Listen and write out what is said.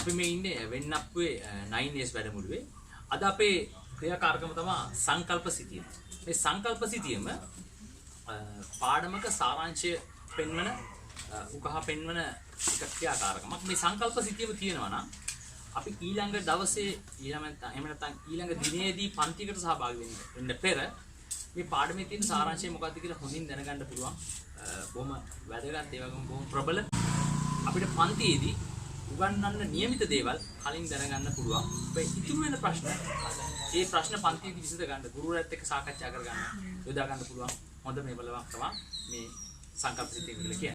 අපි මේ ඉන්නේ වෙන්නප්පුවේ 9S වැඩමුළුවේ. අද අපේ ක්‍රියාකාරකම තමයි සංකල්ප සිතියම. මේ සංකල්ප සිතියම පාඩමක සාරාංශය පෙන්වන උකහා පෙන්වන එක ක්‍රියාකාරකමක්. මේ සංකල්ප සිතියම තියෙනවා නම් අපි ඊළඟ දවසේ ඊළඟ දිනේදී පන්තියකට සහභාගී වෙන්න පෙර මේ පාඩමේ තියෙන සාරාංශය මොකක්ද කියලා හොඳින් දැනගන්න පුළුවන්. බොහොම වැදගත් ඒ වගේම බොහොම ප්‍රබල අපිට පන්තියේදී උගන්වන්න નિયમિત දේවල් කලින් දැනගන්න පුළුවන්. මේ ඉතුරු වෙන ප්‍රශ්න ඒ ප්‍රශ්න පන්තියේදී විසඳ ගන්න ගුරුවරයාත් එක්ක සාකච්ඡා කර ගන්න යොදා ගන්න පුළුවන්. හොඳ මේ බලවක් තමයි මේ සංකල්ප සිතියම කියලා කියන්නේ.